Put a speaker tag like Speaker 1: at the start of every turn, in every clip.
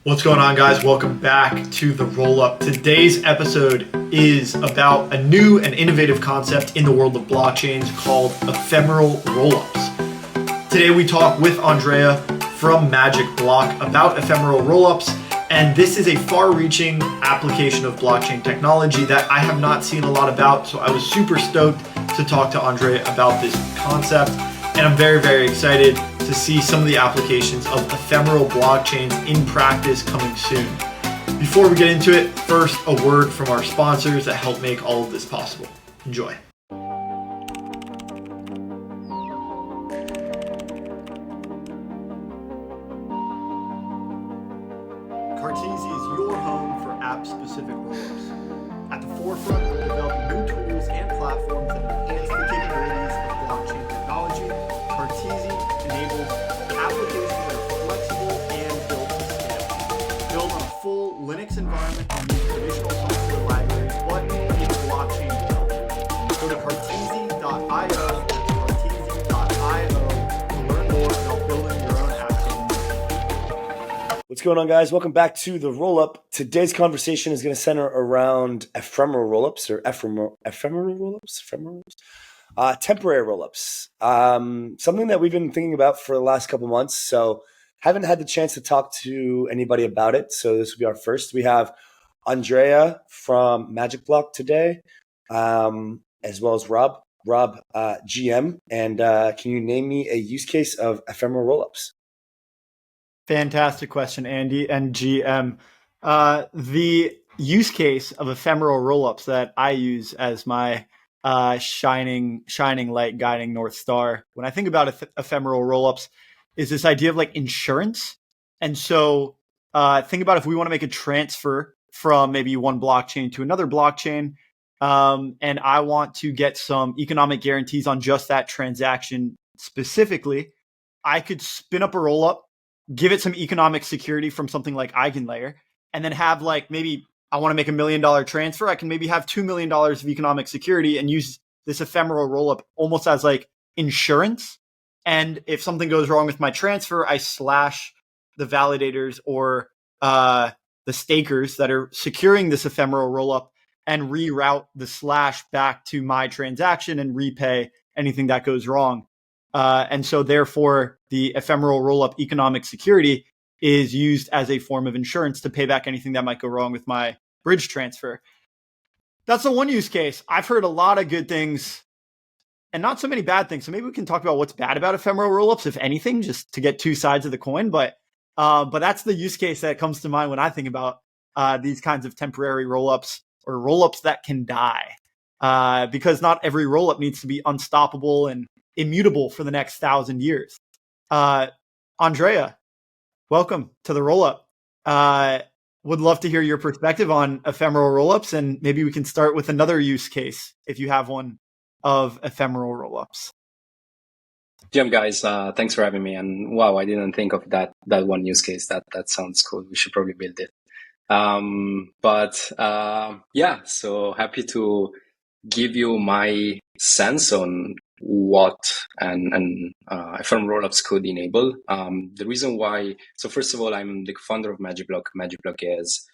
Speaker 1: What's going on, guys? Welcome back to the Rollup. Today's episode is about a new and innovative concept in the world of blockchains called ephemeral rollups. Today we talk with Andrea from MagicBlock about ephemeral rollups, and this is a far-reaching application of blockchain technology that I have not seen a lot about, so I was super stoked to talk to Andrea about this concept, and I'm very, very excited to see some of the applications of ephemeral blockchains in practice coming soon. Before we get into it, first a word from our sponsors that help make all of this possible. Enjoy. Cartesia is your home for app-specific rollups. At the forefront of developing new tools and platforms that enhance the capabilities of blockchain technology, Cartesia enables applications that are flexible and built to scale. Built on a full Linux environment and use traditional software libraries, but in blockchain development. Go to cartesia.io, that's cartesia.io, to learn more about building your own apps.
Speaker 2: What's going on, guys? Welcome back to the Rollup. Today's conversation is going to center around ephemeral rollups or ephemeral rollups, temporary rollups. Something that we've been thinking about for the last couple months. So haven't had the chance to talk to anybody about it. So this will be our first. We have Andrea from MagicBlock today, as well as Rob, GM. And can you name me a use case of ephemeral rollups?
Speaker 1: Fantastic question, Andy and GM. The use case of ephemeral rollups that I use as my shining light guiding North Star when I think about ephemeral rollups is this idea of like insurance. And so think about if we want to make a transfer from maybe one blockchain to another blockchain, and I want to get some economic guarantees on just that transaction specifically, I could spin up a rollup, give it some economic security from something like EigenLayer, and then have like maybe I want to make $1 million transfer. I can maybe have $2 million of economic security and use this ephemeral rollup almost as like insurance. And if something goes wrong with my transfer, I slash the validators or the stakers that are securing this ephemeral rollup and reroute the slash back to my transaction and repay anything that goes wrong. And so therefore, the ephemeral rollup economic security is used as a form of insurance to pay back anything that might go wrong with my bridge transfer. That's the one use case. I've heard a lot of good things and not so many bad things. So maybe we can talk about what's bad about ephemeral rollups, if anything, just to get two sides of the coin. But that's the use case that comes to mind when I think about these kinds of temporary rollups or rollups that can die. Because not every rollup needs to be unstoppable and immutable for the next 1,000 years. Andrea, welcome to the Rollup. Would love to hear your perspective on ephemeral rollups, and maybe we can start with another use case if you have one of ephemeral rollups.
Speaker 3: Jim, guys, thanks for having me. And wow, I didn't think of that one use case. That sounds cool. We should probably build it. Yeah, so happy to give you my sense on what and ephemeral rollups could enable. The reason why, so first of all, I'm the founder of MagicBlock. MagicBlock is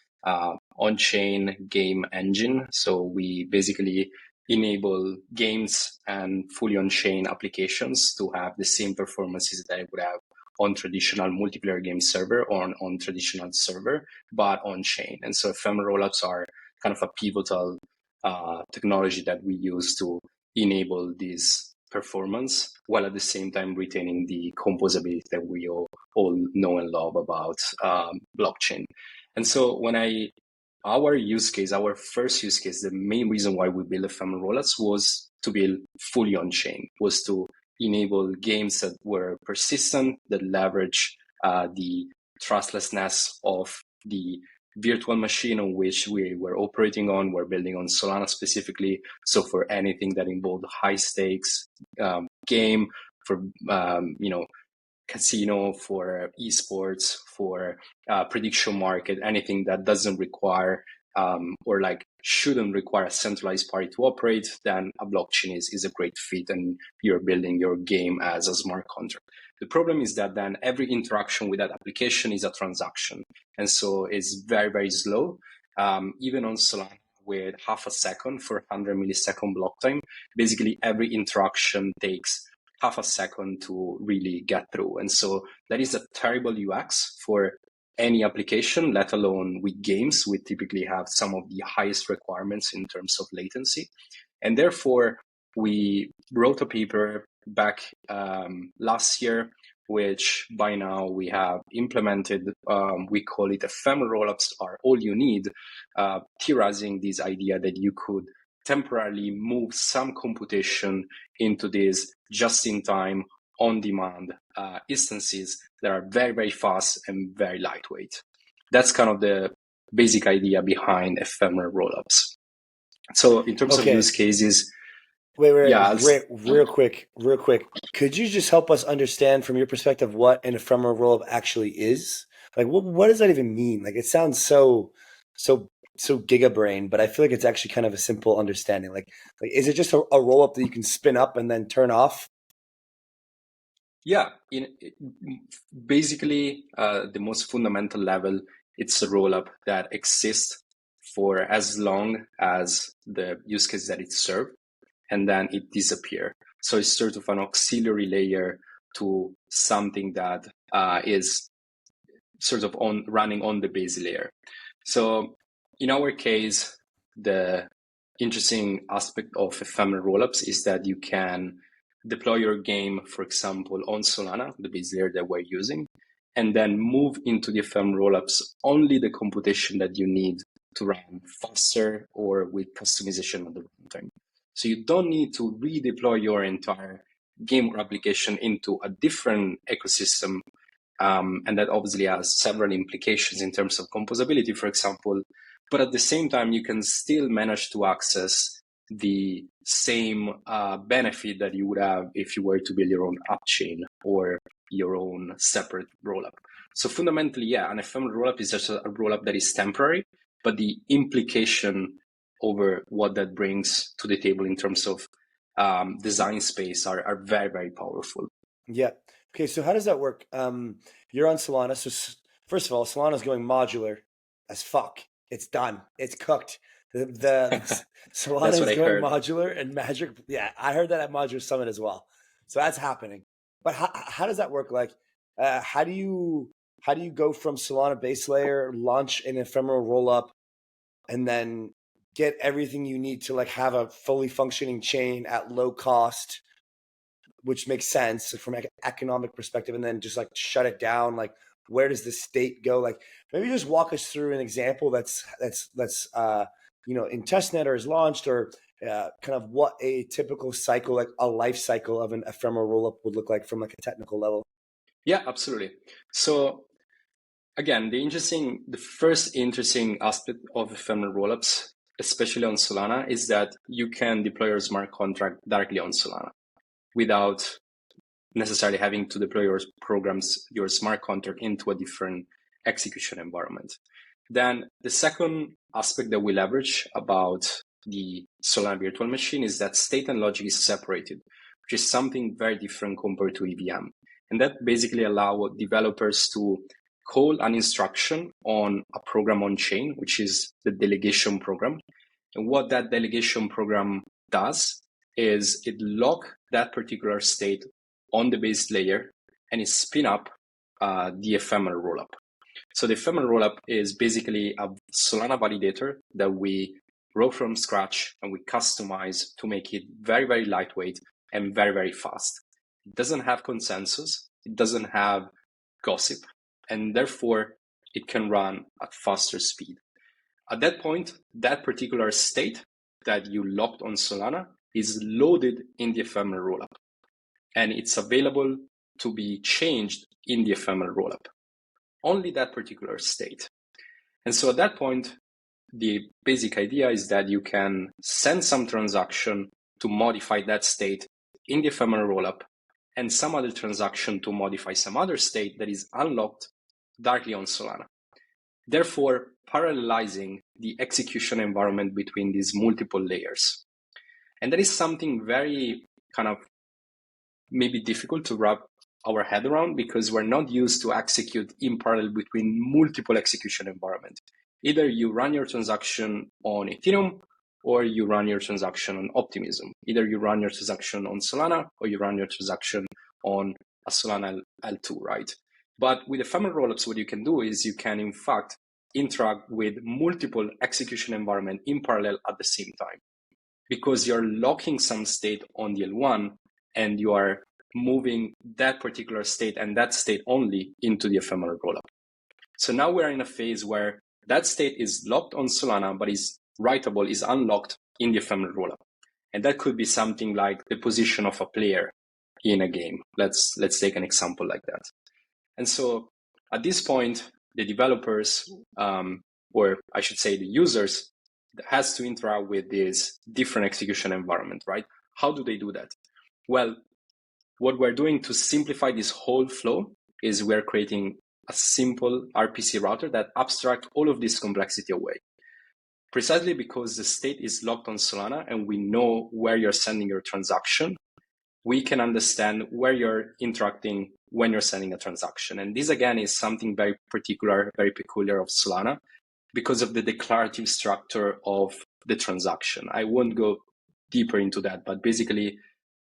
Speaker 3: on-chain game engine. So we basically enable games and fully on-chain applications to have the same performances that I would have on traditional multiplayer game server or on traditional server, but on-chain. And so ephemeral rollups are kind of a pivotal technology that we use to enable this performance while at the same time retaining the composability that we all know and love about blockchain. And so our first use case, the main reason why we built ephemeral rollups was to build fully on-chain, was to enable games that were persistent, that leverage the trustlessness of the virtual machine on which we were operating on. We're building on Solana specifically. So for anything that involved high stakes game, for casino, for esports, for prediction market, anything that doesn't require or like shouldn't require a centralized party to operate, then a blockchain is a great fit and you're building your game as a smart contract. The problem is that then every interaction with that application is a transaction. And so it's very, very slow. Even on Solana with half a second for 100 millisecond block time, basically every interaction takes half a second to really get through. And so that is a terrible UX for any application, let alone with games. We typically have some of the highest requirements in terms of latency. And therefore, we wrote a paper back last year, which by now we have implemented. We call it Ephemeral Rollups are all you need, theorizing this idea that you could temporarily move some computation into these just-in-time, on-demand instances that are very, very fast and very lightweight. That's kind of the basic idea behind ephemeral rollups. So in terms of use cases,
Speaker 2: Wait, real quick. Could you just help us understand from your perspective what an ephemeral rollup actually is? Like, what does that even mean? Like, it sounds so gigabrain, but I feel like it's actually kind of a simple understanding. Like is it just a rollup that you can spin up and then turn off?
Speaker 3: Yeah, basically, the most fundamental level, it's a rollup that exists for as long as the use case that it served, and then it disappears. So it's sort of an auxiliary layer to something that is sort of running on the base layer. So in our case, the interesting aspect of ephemeral rollups is that you can deploy your game, for example, on Solana, the base layer that we're using, and then move into the ephemeral rollups only the computation that you need to run faster or with customization at the runtime. So you don't need to redeploy your entire game or application into a different ecosystem. And that obviously has several implications in terms of composability, for example. But at the same time, you can still manage to access the same benefit that you would have if you were to build your own app chain or your own separate rollup. So fundamentally, yeah, an ephemeral rollup is just a rollup that is temporary, but the implication over what that brings to the table in terms of design space are very, very powerful.
Speaker 2: Yeah. Okay, so how does that work? You're on Solana. So first of all, Solana's going modular as fuck. It's done. It's cooked. The Solana is going modular and Magic. Yeah, I heard that at Modular Summit as well. So that's happening. But how does that work? Like, how do you go from Solana base layer, launch an ephemeral rollup, and then get everything you need to like have a fully functioning chain at low cost, which makes sense from an economic perspective, and then just like shut it down? Like, where does the state go? Like, maybe just walk us through an example that's in testnet or is launched, or kind of what a typical cycle, like a life cycle of an ephemeral rollup would look like from like a technical level.
Speaker 3: Yeah, absolutely. So again, the first interesting aspect of ephemeral rollups, especially on Solana, is that you can deploy your smart contract directly on Solana without necessarily having to deploy your smart contract into a different execution environment. Then the second aspect that we leverage about the Solana virtual machine is that state and logic is separated, which is something very different compared to EVM. And that basically allows developers to call an instruction on a program on chain, which is the delegation program. And what that delegation program does is it locks that particular state on the base layer and it spin up the ephemeral rollup. So the ephemeral rollup is basically a Solana validator that we wrote from scratch and we customize to make it very, very lightweight and very, very fast. It doesn't have consensus. It doesn't have gossip. And therefore, it can run at faster speed. At that point, that particular state that you locked on Solana is loaded in the ephemeral rollup. And it's available to be changed in the ephemeral rollup. Only that particular state. And so at that point, the basic idea is that you can send some transaction to modify that state in the ephemeral rollup and some other transaction to modify some other state that is unlocked directly on Solana. therefore parallelizing the execution environment between these multiple layers. And that is something very kind of maybe difficult to wrap our head around, because we're not used to execute in parallel between multiple execution environments. Either you run your transaction on Ethereum or you run your transaction on Optimism. Either you run your transaction on Solana or you run your transaction on a Solana L2, right? But with ephemeral rollups, what you can do is you can, in fact, interact with multiple execution environments in parallel at the same time, because you're locking some state on the L1 and you are moving that particular state and that state only into the ephemeral rollup. So now we're in a phase where that state is locked on Solana, but is writable, is unlocked in the ephemeral rollup. And that could be something like the position of a player in a game. Let's take an example like that. And so at this point, the developers, or I should say the users, has to interact with this different execution environment, right? How do they do that? Well, what we're doing to simplify this whole flow is we're creating a simple RPC router that abstracts all of this complexity away. Precisely because the state is locked on Solana and we know where you're sending your transaction, we can understand where you're interacting when you're sending a transaction. And this, again, is something very particular, very peculiar of Solana because of the declarative structure of the transaction. I won't go deeper into that, but basically,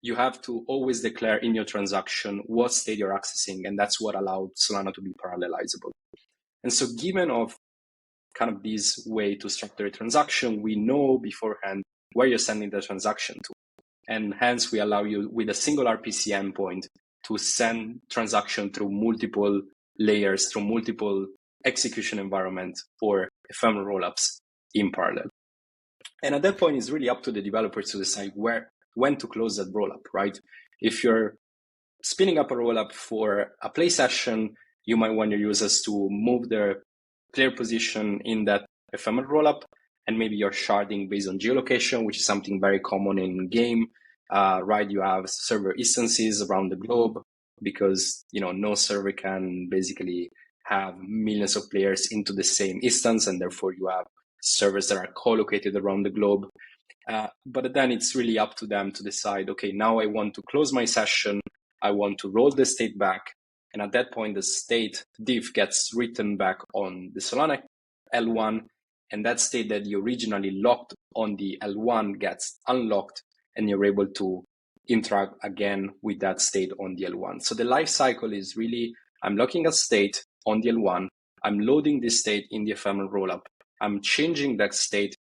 Speaker 3: you have to always declare in your transaction what state you're accessing, and that's what allowed Solana to be parallelizable. And so given of kind of this way to structure a transaction, we know beforehand where you're sending the transaction to. And hence we allow you with a single RPC endpoint to send transaction through multiple layers, through multiple execution environments or ephemeral rollups in parallel. And at that point, it's really up to the developers to decide when to close that rollup, right? If you're spinning up a rollup for a play session, you might want your users to move their player position in that ephemeral rollup, and maybe you're sharding based on geolocation, which is something very common in game, right? You have server instances around the globe because no server can basically have millions of players into the same instance, and therefore you have servers that are co-located around the globe. But then it's really up to them to decide, okay, now I want to close my session, I want to roll the state back, and at that point the state diff gets written back on the Solana L1, and that state that you originally locked on the L1 gets unlocked, and you're able to interact again with that state on the L1. So the life cycle is really, I'm locking a state on the L1, I'm loading this state in the ephemeral rollup, I'm changing that state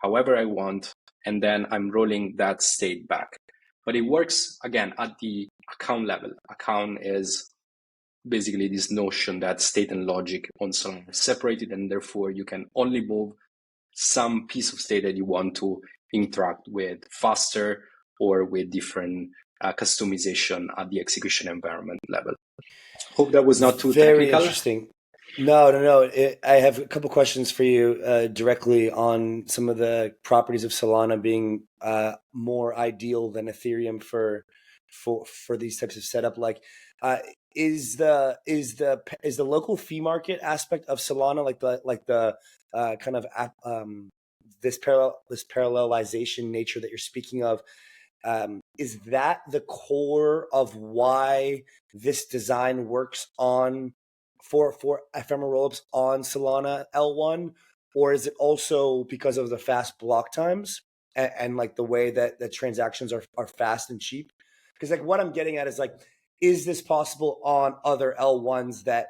Speaker 3: however I want, and then I'm rolling that state back. But it works, again, at the account level. Account is basically this notion that state and logic on Solana are separated, and therefore you can only move some piece of state that you want to interact with faster or with different customization at the execution environment level. Hope that was not too
Speaker 2: Very
Speaker 3: technical.
Speaker 2: Interesting. No. I have a couple questions for you directly on some of the properties of Solana being more ideal than Ethereum for these types of setup. Like, is the local fee market aspect of Solana like the kind of this parallelization nature that you're speaking of? Is that the core of why this design works on for ephemeral rollups on Solana L1, or is it also because of the fast block times and like the way that the transactions are fast and cheap? Because like what I'm getting at is like, is this possible on other L1s that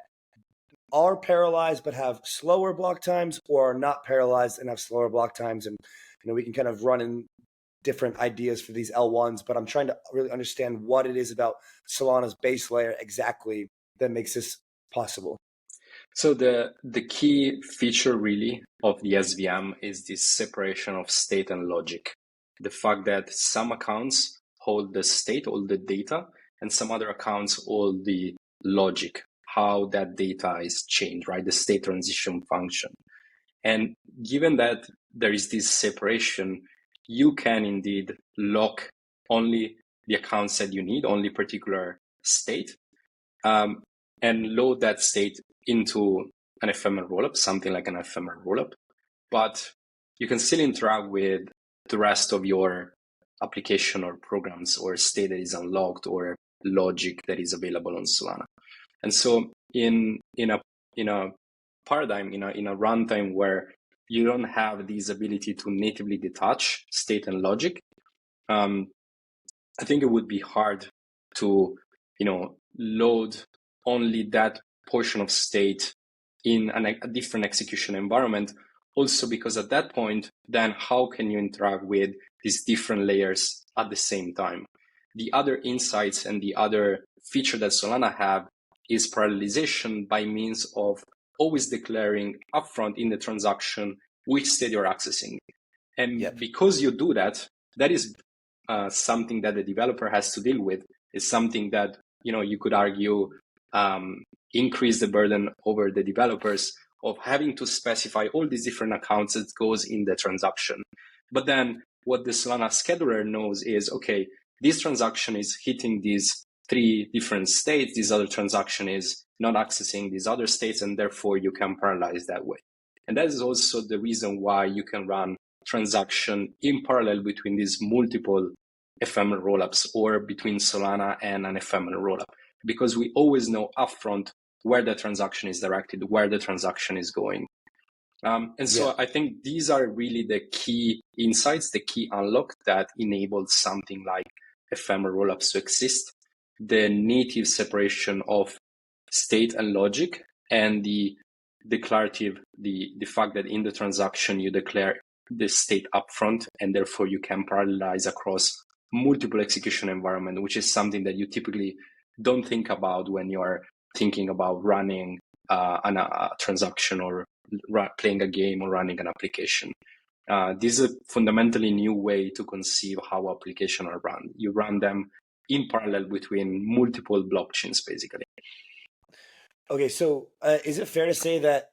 Speaker 2: are parallelized but have slower block times, or are not parallelized and have slower block times? And we can kind of run in different ideas for these L1s, but I'm trying to really understand what it is about Solana's base layer exactly that makes this possible.
Speaker 3: So the key feature really of the SVM is this separation of state and logic. The fact that some accounts hold the state, all the data, and some other accounts hold the logic, how that data is changed, right? The state transition function. And given that there is this separation, you can indeed lock only the accounts that you need, only particular state, and load that state into an ephemeral rollup, something like an ephemeral rollup, but you can still interact with the rest of your application or programs or state that is unlocked or logic that is available on Solana. And so in a paradigm, in a runtime where you don't have this ability to natively detach state and logic, I think it would be hard to, load only that portion of state in a different execution environment. Also, because at that point, then how can you interact with these different layers at the same time? The other insights and the other feature that Solana have is parallelization by means of always declaring upfront in the transaction which state you're accessing. And because you do that, that is something that the developer has to deal with. Is something that, you could argue increase the burden over the developers of having to specify all these different accounts that goes in the transaction. But then what the Solana scheduler knows is, okay, this transaction is hitting these 3 different states, this other transaction is not accessing these other states, and therefore you can parallelize that way. And that is also the reason why you can run transaction in parallel between these multiple ephemeral rollups or between Solana and an ephemeral rollup, because we always know upfront where the transaction is directed, where the transaction is going. So I think these are really the key insights, the key unlock that enables something like ephemeral rollups to exist. The native separation of state and logic, and the declarative, the fact that in the transaction you declare the state upfront, and therefore you can parallelize across multiple execution environment, which is something that you typically don't think about when you're thinking about running a transaction or playing a game or running an application. This is a fundamentally new way to conceive how applications are run. You run them in parallel between multiple blockchains, basically.
Speaker 2: Okay, so is it fair to say that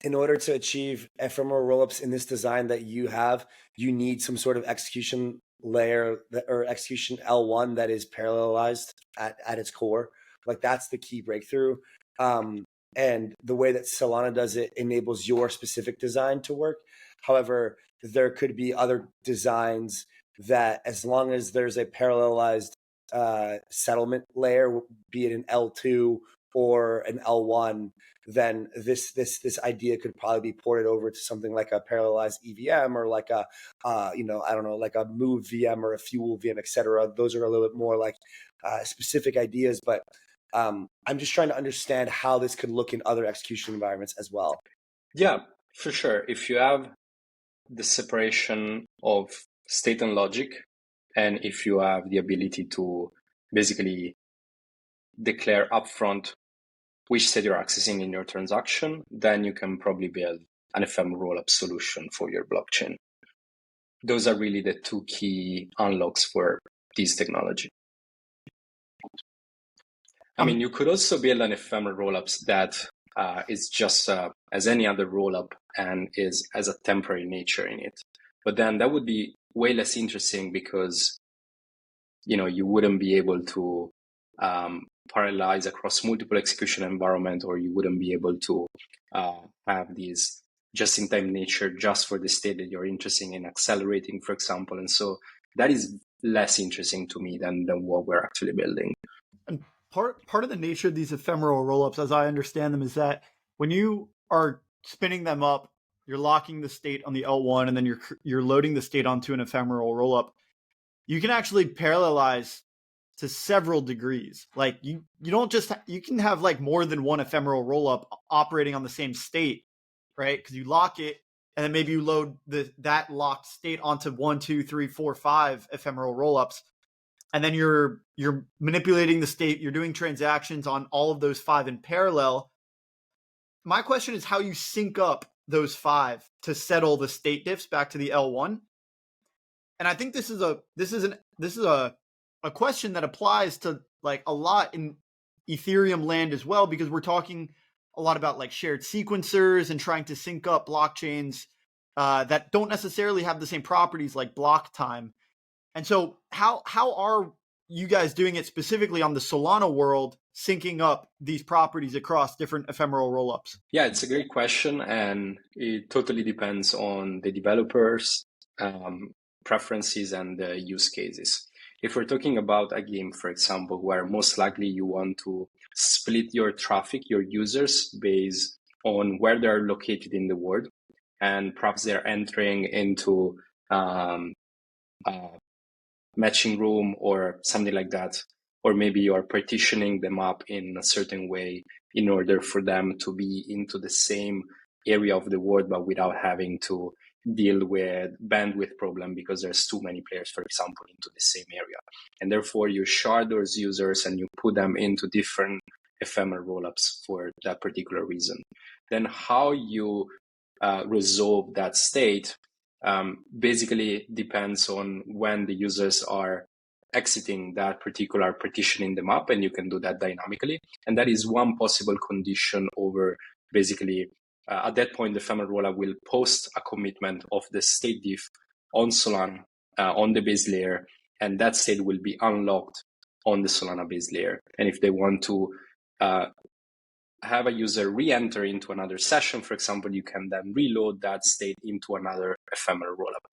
Speaker 2: in order to achieve ephemeral rollups in this design that you have, you need some sort of execution layer or execution L1 that is parallelized at its core? Like that's the key breakthrough. And the way that Solana does it enables your specific design to work. However, there could be other designs that, as long as there's a parallelized settlement layer, be it an L2 or an L1, then this idea could probably be ported over to something like a parallelized EVM or like a like a move VM or a fuel VM, etc. Those are a little bit more like specific ideas, but I'm just trying to understand how this could look in other execution environments as well.
Speaker 3: Yeah, for sure. If you have the separation of state and logic, and if you have the ability to basically declare upfront which state you're accessing in your transaction, then you can probably build an ephemeral rollup solution for your blockchain. Those are really the 2 key unlocks for this technology. I mean, you could also build an ephemeral rollups that is just as any other rollup and has a temporary nature in it. But then that would be way less interesting because, you wouldn't be able to parallelize across multiple execution environment, or you wouldn't be able to have these just-in-time nature just for the state that you're interested in accelerating, for example. And so that is less interesting to me than what we're actually building.
Speaker 1: And part of the nature of these ephemeral rollups, as I understand them, is that when you are spinning them up, you're locking the state on the L1, and then you're loading the state onto an ephemeral rollup. You can actually parallelize to several degrees. Like you don't just you can have like more than one ephemeral rollup operating on the same state, right? Because you lock it, and then maybe you load that locked state onto 1, 2, 3, 4, 5 ephemeral rollups. And then you're manipulating the state. You're doing transactions on all of those 5 in parallel. My question is how you sync up those 5 to settle the state diffs back to the L1. And I think this is a question that applies to like a lot in Ethereum land as well, because we're talking a lot about like shared sequencers and trying to sync up blockchains that don't necessarily have the same properties like block time. And so how are you guys doing it specifically on the Solana world syncing up these properties across different ephemeral rollups?
Speaker 3: Yeah, it's a great question, and it totally depends on the developers' preferences and the use cases. If we're talking about a game, for example, where most likely you want to split your traffic, your users, based on where they're located in the world, and perhaps they're entering into a matching room or something like that, or maybe you are partitioning them up in a certain way in order for them to be into the same area of the world, but without having to deal with bandwidth problem because there's too many players, for example, into the same area. And therefore you shard those users and you put them into different ephemeral rollups for that particular reason. Then how you resolve that state basically depends on when the users are exiting that particular partitioning them up, and you can do that dynamically. And that is one possible condition over basically at that point, the ephemeral rollup will post a commitment of the state diff on Solana on the base layer, and that state will be unlocked on the Solana base layer. And if they want to have a user re-enter into another session, for example, you can then reload that state into another ephemeral rollup.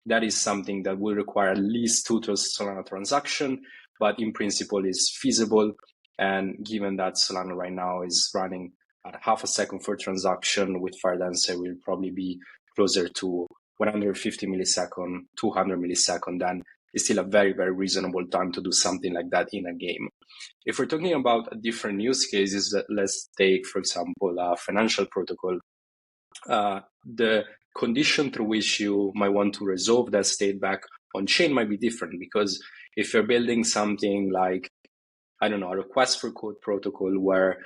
Speaker 3: That is something that will require at least 2 Solana transactions, but in principle is feasible. And given that Solana right now is running at half a second for transaction, with Firedancer will probably be closer to 150 millisecond, 200 millisecond, then it's still a very, very reasonable time to do something like that in a game. If we're talking about different use cases, let's take, for example, a financial protocol. The condition through which you might want to resolve that state back on chain might be different, because if you're building something like, I don't know, a request for code protocol where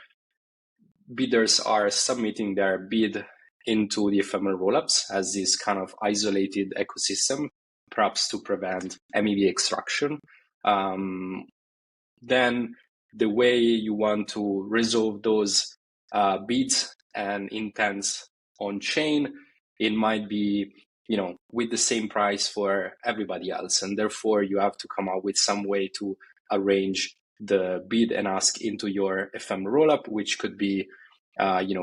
Speaker 3: bidders are submitting their bid into the ephemeral rollups as this kind of isolated ecosystem, perhaps to prevent MEV extraction, then the way you want to resolve those bids and intents on chain, it might be, with the same price for everybody else. And therefore you have to come up with some way to arrange the bid and ask into your ephemeral rollup, which could be,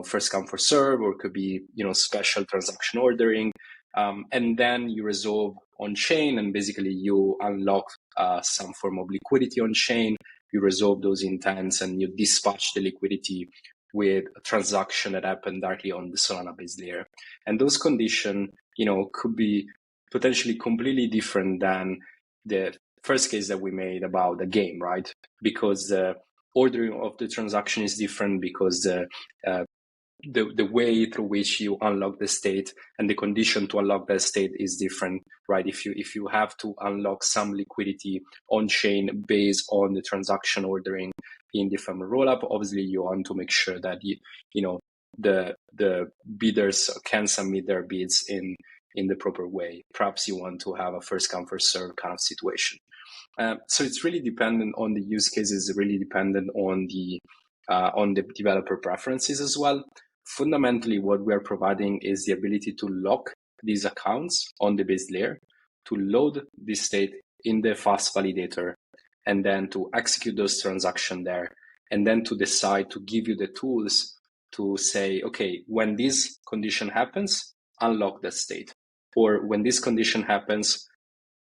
Speaker 3: first come first serve, or could be, special transaction ordering. And then you resolve on chain, and basically you unlock some form of liquidity on chain. You resolve those intents and you dispatch the liquidity with a transaction that happened directly on the Solana base layer. And those conditions, could be potentially completely different than the first case that we made about the game, right? Because the ordering of the transaction is different, because the way through which you unlock the state and the condition to unlock that state is different, right? If you have to unlock some liquidity on chain based on the transaction ordering in the ephemeral rollup, obviously you want to make sure that the bidders can submit their bids in the proper way. Perhaps you want to have a first come first serve kind of situation. So it's really dependent on the use cases, really dependent on the developer preferences as well. Fundamentally, what we are providing is the ability to lock these accounts on the base layer, to load this state in the fast validator, and then to execute those transactions there, and then to decide to give you the tools to say, okay, when this condition happens, unlock that state. Or when this condition happens,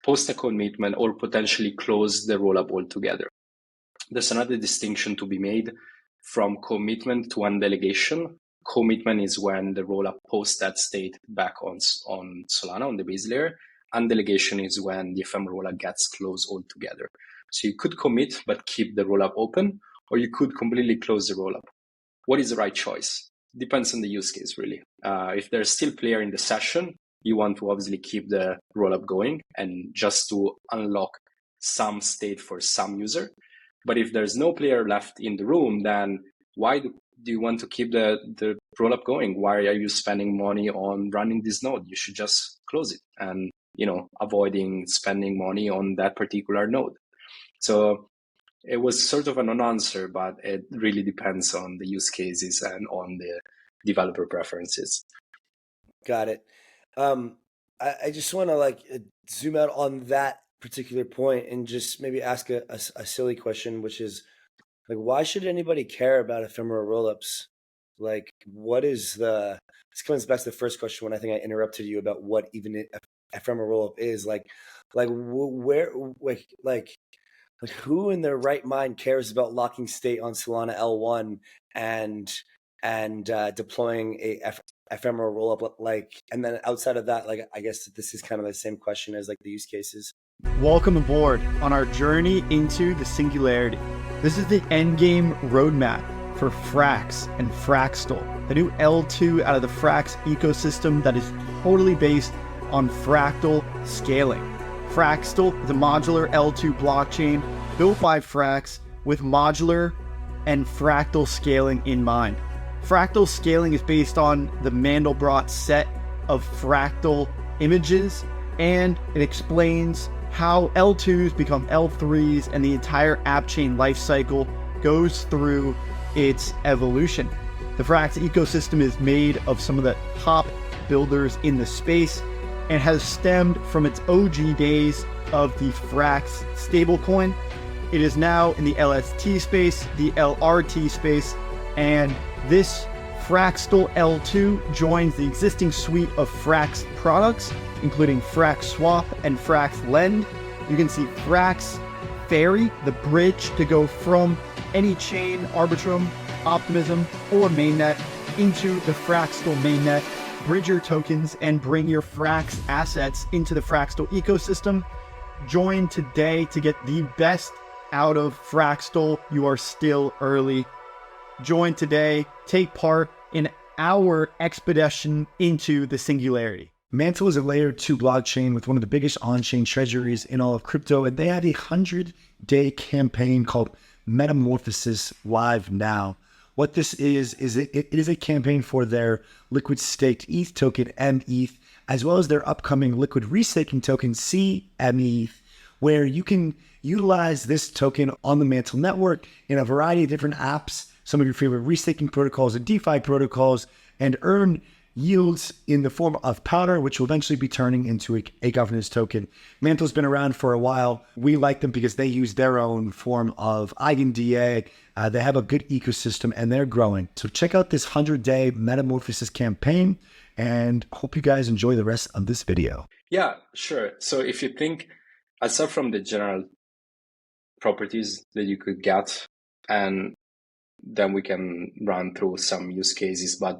Speaker 3: post a commitment or potentially close the rollup altogether. There's another distinction to be made from commitment to undelegation. Commitment is when the rollup posts that state back on Solana, on the base layer. Undelegation is when the ephemeral rollup gets closed altogether. So you could commit but keep the rollup open, or you could completely close the rollup. What is the right choice? Depends on the use case, really. If there's still player in the session, you want to obviously keep the rollup going and just to unlock some state for some user. But if there's no player left in the room, then why do you want to keep the rollup going? Why are you spending money on running this node? You should just close it and, avoiding spending money on that particular node. So it was sort of a non-answer, but it really depends on the use cases and on the developer preferences.
Speaker 2: Got it. I just want to zoom out on that particular point and just maybe ask a silly question, which is, Like, why should anybody care about ephemeral rollups? Like, what is the? This comes back to the first question when I think I interrupted you about what even ephemeral rollup is. Where, like who in their right mind cares about locking state on Solana L1 and deploying a ephemeral rollup? Like, and then outside of that, like, I guess this is kind of the same question as like the use cases.
Speaker 1: Welcome aboard on our journey into the singularity. This is the endgame roadmap for Frax and Fraxtal, the new L2 out of the Frax ecosystem that is totally based on fractal scaling. Fraxtal is a modular L2 blockchain built by Frax with modular and fractal scaling in mind. Fractal scaling is based on the Mandelbrot set of fractal images, and it explains how L2s become L3s and the entire app chain lifecycle goes through its evolution. The Frax ecosystem is made of some of the top builders in the space and has stemmed from its OG days of the Frax stablecoin. It is now in the LST space, the LRT space, and this Fraxtal L2 joins the existing suite of Frax products, including Frax Swap and Frax Lend. You can see Frax Ferry, the bridge to go from any chain, Arbitrum, Optimism, or Mainnet into the Fraxtal Mainnet, bridge your tokens, and bring your Frax assets into the Fraxtal ecosystem. Join today to get the best out of Fraxtal. You are still early. Join today, take part in our expedition into the singularity.
Speaker 4: Mantle is a layer 2 blockchain with one of the biggest on-chain treasuries in all of crypto, and they have a 100-day campaign called Metamorphosis live now. What this is it is a campaign for their liquid staked ETH token, METH, as well as their upcoming liquid restaking token, CMETH, where you can utilize this token on the Mantle network in a variety of different apps, some of your favorite restaking protocols and DeFi protocols, and earn yields in the form of powder, which will eventually be turning into a governance token. Mantle's been around for a while. We like them because they use their own form of EigenDA. They have a good ecosystem and they're growing. So check out this 100-day Metamorphosis campaign and hope you guys enjoy the rest of this video.
Speaker 3: Yeah, sure. So if you think, aside from the general properties that you could get, and then we can run through some use cases, but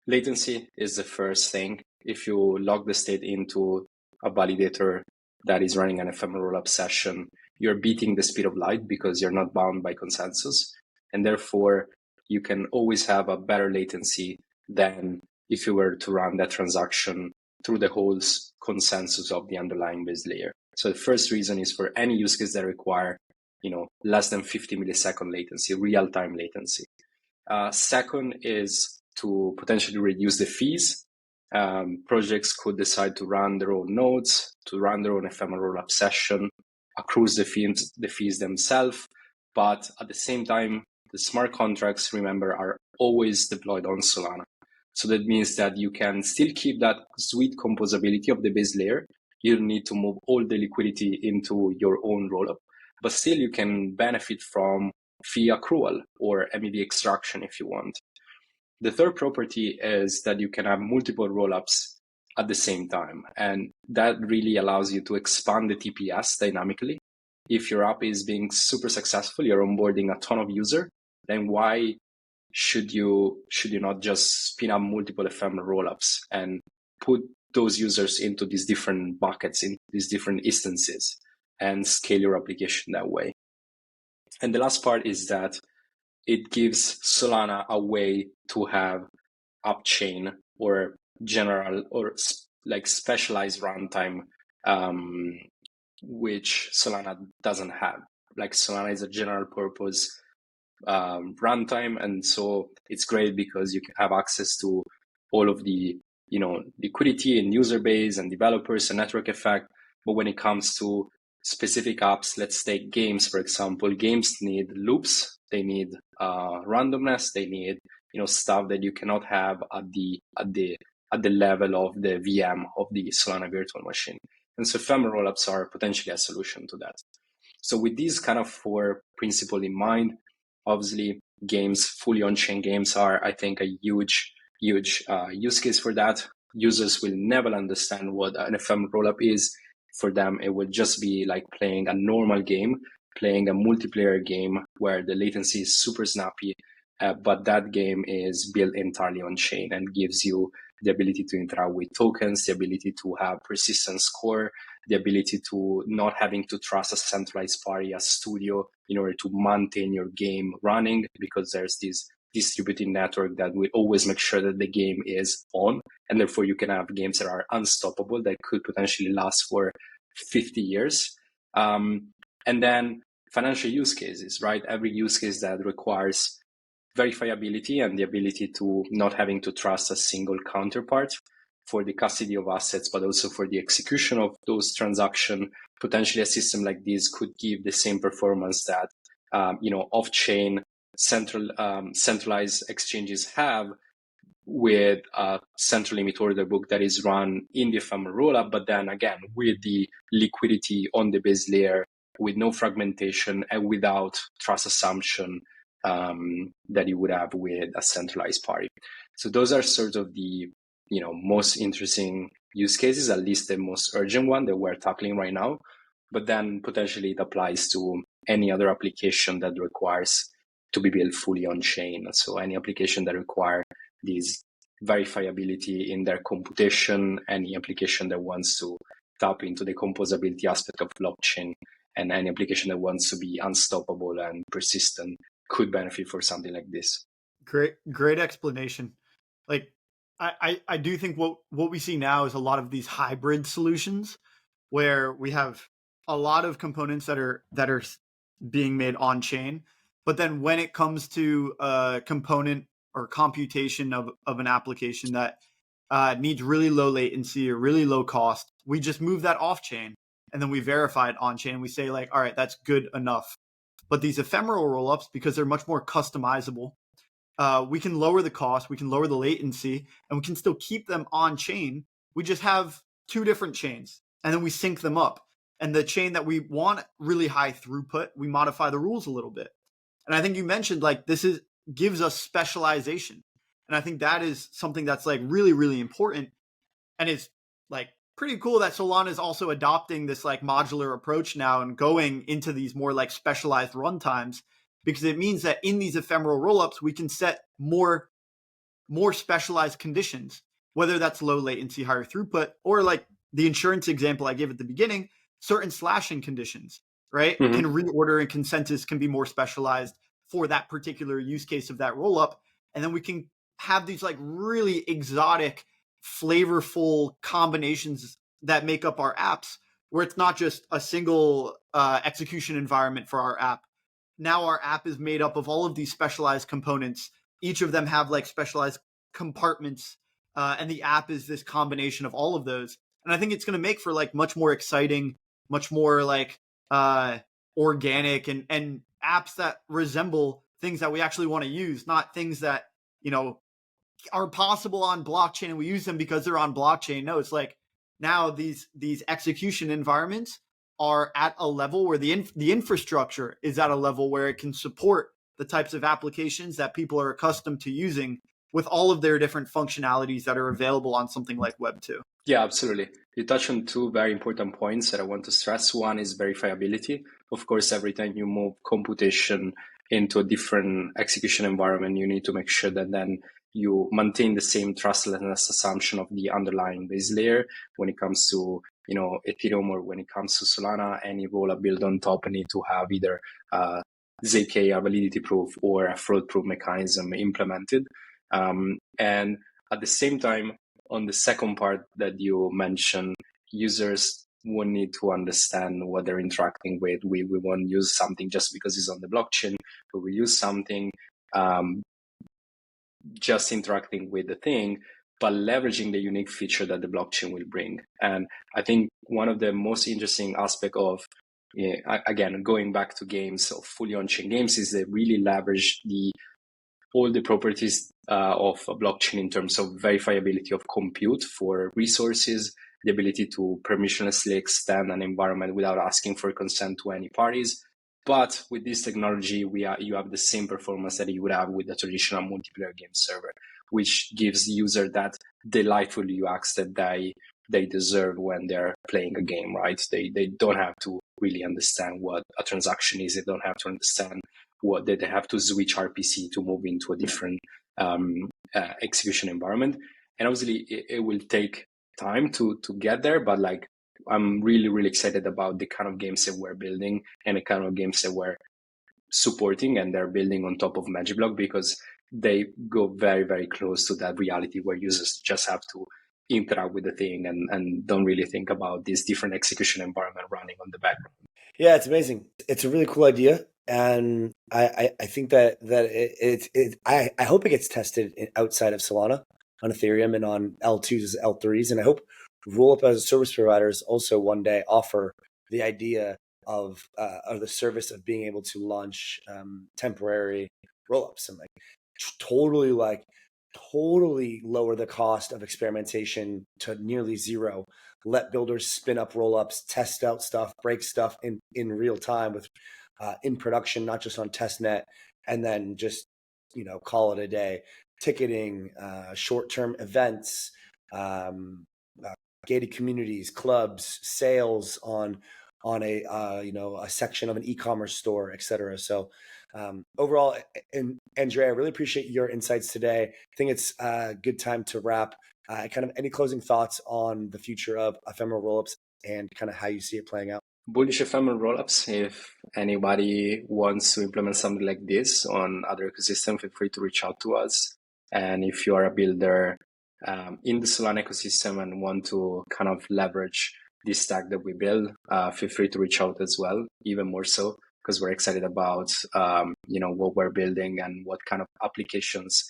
Speaker 3: latency is the first thing. If you log the state into a validator that is running an ephemeral rollup session, you're beating the speed of light because you're not bound by consensus. And therefore, you can always have a better latency than if you were to run that transaction through the whole consensus of the underlying base layer. So the first reason is for any use case that require, less than 50 millisecond latency, real-time latency. Second is to potentially reduce the fees. Projects could decide to run their own nodes, to run their own ephemeral rollup session, accrue the fees themselves, but at the same time, the smart contracts, remember, are always deployed on Solana. So that means that you can still keep that sweet composability of the base layer. You don't need to move all the liquidity into your own rollup, but still you can benefit from fee accrual or MEV extraction if you want. The third property is that you can have multiple rollups at the same time, and that really allows you to expand the TPS dynamically. If your app is being super successful, you're onboarding a ton of users, then why should you not just spin up multiple ephemeral rollups and put those users into these different buckets, in these different instances, and scale your application that way? And the last part is that it gives Solana a way to have upchain or general or like specialized runtime, which Solana doesn't have. Like Solana is a general purpose runtime, and so it's great because you can have access to all of the liquidity and user base and developers and network effect. But when it comes to specific apps, let's take games for example. Games need loops, they need randomness, they need stuff that you cannot have at the level of the VM of the Solana virtual machine. And so ephemeral rollups are potentially a solution to that. So with these kind of 4 principles in mind, obviously games, fully on-chain games are, I think, a huge use case for that. Users will never understand what an ephemeral rollup is. For them, it will just be like playing a normal game, playing a multiplayer game where the latency is super snappy, but that game is built entirely on chain and gives you the ability to interact with tokens, the ability to have persistent score, the ability to not having to trust a centralized party, a studio, in order to maintain your game running, because there's this distributed network that will always make sure that the game is on, and therefore you can have games that are unstoppable that could potentially last for 50 years. And then financial use cases, right? Every use case that requires verifiability and the ability to not having to trust a single counterpart for the custody of assets, but also for the execution of those transactions. Potentially a system like this could give the same performance that off-chain centralized exchanges have, with a central limit order book that is run in the ephemeral rollup, but then again with the liquidity on the base layer, with no fragmentation and without trust assumption that you would have with a centralized party. So those are sort of the most interesting use cases, at least the most urgent one that we're tackling right now. But then potentially it applies to any other application that requires to be built fully on chain. So any application that require this verifiability in their computation, any application that wants to tap into the composability aspect of blockchain, and any application that wants to be unstoppable and persistent could benefit for something like this.
Speaker 1: Great explanation. Like I do think what we see now is a lot of these hybrid solutions where we have a lot of components that are being made on chain, but then when it comes to a component or computation of an application that needs really low latency or really low cost, we just move that off chain and then we verify it on chain. We say like, all right, that's good enough. But these ephemeral rollups, because they're much more customizable, we can lower the cost, we can lower the latency, and we can still keep them on chain. We just have 2 different chains and then we sync them up. And the chain that we want really high throughput, we modify the rules a little bit. And I think you mentioned like gives us specialization. And I think that is something that's like really, really important. And it's like pretty cool that Solana is also adopting this like modular approach now and going into these more like specialized runtimes, because it means that in these ephemeral rollups, we can set more specialized conditions, whether that's low latency, higher throughput, or like the insurance example I gave at the beginning, certain slashing conditions, right?
Speaker 3: Mm-hmm.
Speaker 1: Can reorder and consensus can be more specialized for that particular use case of that rollup. And then we can have these like really exotic, flavorful combinations that make up our apps, where it's not just a single execution environment for our app. Now our app is made up of all of these specialized components. Each of them have like specialized compartments, and the app is this combination of all of those. And I think it's going to make for like much more exciting, much more like organic and apps that resemble things that we actually want to use, not things that, are possible on blockchain and we use them because they're on blockchain. No, it's like now these execution environments are at a level where the infrastructure is at a level where it can support the types of applications that people are accustomed to using, with all of their different functionalities that are available on something like Web 2.
Speaker 3: Yeah, absolutely. You touched on 2 very important points that I want to stress. One is verifiability. Of course, every time you move computation into a different execution environment, you need to make sure that then you maintain the same trustlessness assumption of the underlying base layer. When it comes to Ethereum, or when it comes to Solana, any rollup built on top need to have either ZK, a validity proof, or a fraud proof mechanism implemented. And at the same time, on the second part that you mentioned, users won't need to understand what they're interacting with. We won't use something just because it's on the blockchain, but we use something just interacting with the thing, but leveraging the unique feature that the blockchain will bring. And I think one of the most interesting aspects of, again, going back to games, of fully on-chain games, is they really leverage all the properties of a blockchain in terms of verifiability of compute for resources, the ability to permissionlessly extend an environment without asking for consent to any parties. But with this technology, you have the same performance that you would have with a traditional multiplayer game server, which gives user that delightful UX that they deserve when they're playing a game, right? They don't have to really understand what a transaction is. They don't have to understand what they have to switch RPC to move into a different execution environment. And obviously, it will take time to get there, but like I'm really, really excited about the kind of games that we're building and the kind of games that we're supporting, and they're building on top of MagicBlock, because they go very, very close to that reality where users just have to interact with the thing and don't really think about this different execution environment running on the background.
Speaker 2: Yeah, it's amazing. It's a really cool idea. And I think that I hope it gets tested outside of Solana on Ethereum and on L2s, L3s. And I hope Rollup as a service providers also one day offer the idea of the service of being able to launch temporary rollups and totally lower the cost of experimentation to nearly zero. Let builders spin up rollups, test out stuff, break stuff in real time with in production, not just on testnet, and then just call it a day. Ticketing, short-term events, gated communities, clubs, sales on a a section of an e-commerce store, etc. So overall, and Andrea, I really appreciate your insights today. I think it's a good time to wrap. Kind of any closing thoughts on the future of ephemeral rollups and kind of how you see it playing out?
Speaker 3: Bullish ephemeral rollups. If anybody wants to implement something like this on other ecosystems, feel free to reach out to us. And if you are a builder in the Solana ecosystem and want to kind of leverage this stack that we build, feel free to reach out as well, even more so, because we're excited about what we're building and what kind of applications,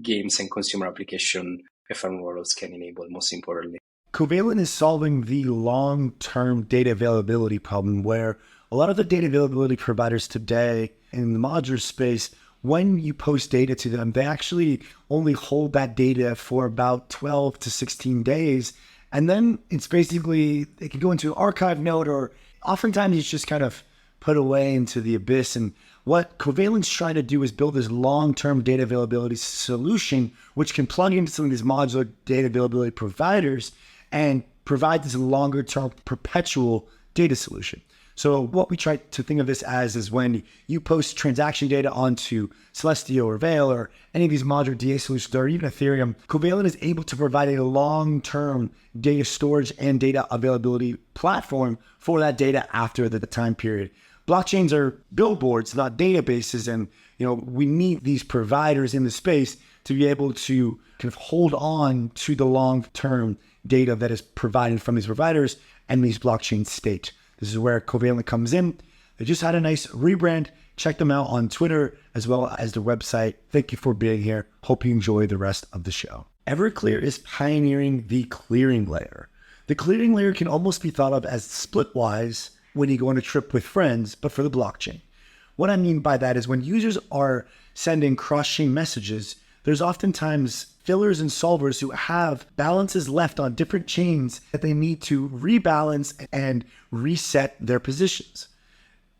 Speaker 3: games and consumer application ephemeral rollups can enable, most importantly.
Speaker 4: Covalent is solving the long-term data availability problem where a lot of the data availability providers today in the modular space, when you post data to them, they actually only hold that data for about 12 to 16 days. And then it's basically, it can go into an archive node, or oftentimes it's just kind of put away into the abyss. And what Covalent's trying to do is build this long-term data availability solution, which can plug into some of these modular data availability providers and provide this longer-term perpetual data solution. So what we try to think of this as is when you post transaction data onto Celestio or Veil or any of these modular DA solutions or even Ethereum, Covalent is able to provide a long-term data storage and data availability platform for that data after the time period. Blockchains are billboards, not databases, and we need these providers in the space to be able to kind of hold on to the long-term data that is provided from these providers and these blockchain state. This is where Covalent comes in. They just had a nice rebrand. Check them out on Twitter as well as the website. Thank you for being here. Hope you enjoy the rest of the show. Everclear is pioneering the clearing layer. The clearing layer can almost be thought of as Splitwise when you go on a trip with friends, but for the blockchain. What I mean by that is when users are sending cross-chain messages, there's oftentimes fillers and solvers who have balances left on different chains that they need to rebalance and reset their positions.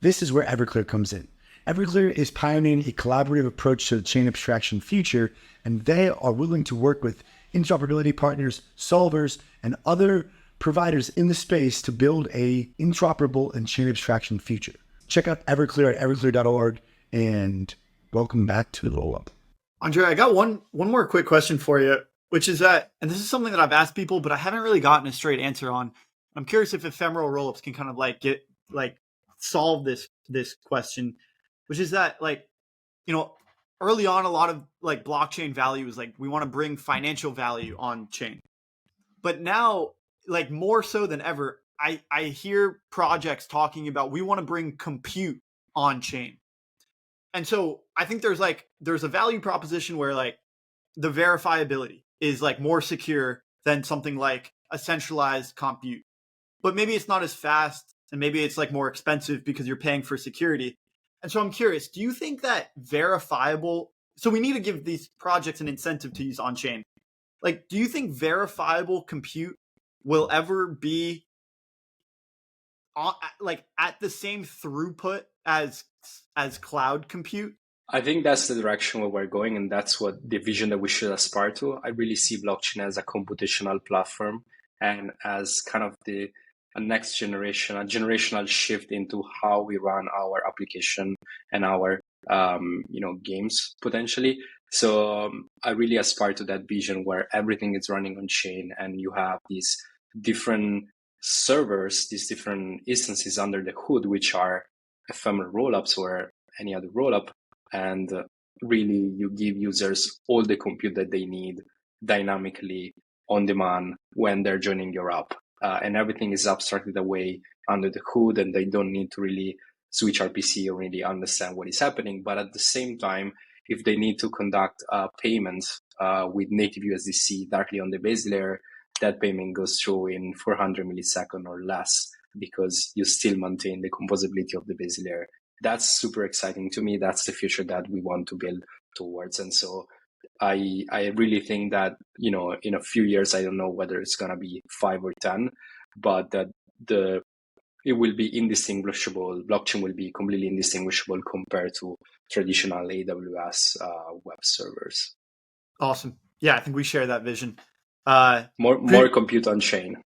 Speaker 4: This is where Everclear comes in. Everclear is pioneering a collaborative approach to the chain abstraction future, and they are willing to work with interoperability partners, solvers, and other providers in the space to build a interoperable and chain abstraction future. Check out Everclear at everclear.org, and welcome back to the Rollup.
Speaker 1: Andre, I got one more quick question for you, which is that, and this is something that I've asked people, but I haven't really gotten a straight answer on. I'm curious if ephemeral rollups can kind of solve this question, which is that early on, a lot of blockchain value is we want to bring financial value on chain, but now more so than ever, I hear projects talking about we want to bring compute on chain. And so I think there's a value proposition where the verifiability is more secure than something like a centralized compute, but maybe it's not as fast and maybe it's more expensive because you're paying for security. And so I'm curious, do you think that verifiable, so we need to give these projects an incentive to use on chain. Do you think verifiable compute will ever be like at the same throughput as cloud compute?
Speaker 3: I think that's the direction where we're going, and that's what the vision that we should aspire to. I really see blockchain as a computational platform and as kind of a generational shift into how we run our application and our games potentially. So I really aspire to that vision where everything is running on chain, and you have these different servers, these different instances under the hood, which are ephemeral rollups or any other rollup. And really, you give users all the compute that they need dynamically on demand when they're joining your app. And everything is abstracted away under the hood, and they don't need to really switch RPC or really understand what is happening. But at the same time, if they need to conduct payments with native USDC directly on the base layer, that payment goes through in 400 milliseconds or less, because you still maintain the composability of the base layer. That's super exciting to me. That's the future that we want to build towards. And so I really think that, in a few years, I don't know whether it's going to be 5 or 10, but that it will be indistinguishable. Blockchain will be completely indistinguishable compared to traditional AWS web servers.
Speaker 1: Awesome. Yeah, I think we share that vision.
Speaker 3: More compute on chain.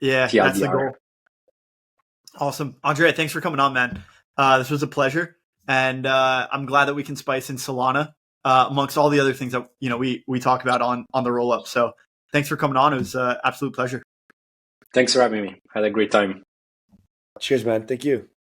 Speaker 1: Yeah,
Speaker 3: TLDR.
Speaker 1: That's the goal. Awesome. Andrea, thanks for coming on, man. This was a pleasure. And I'm glad that we can spice in Solana amongst all the other things that we talk about on the Rollup. So thanks for coming on. It was an absolute pleasure.
Speaker 3: Thanks for having me. Had a great time.
Speaker 2: Cheers, man. Thank you.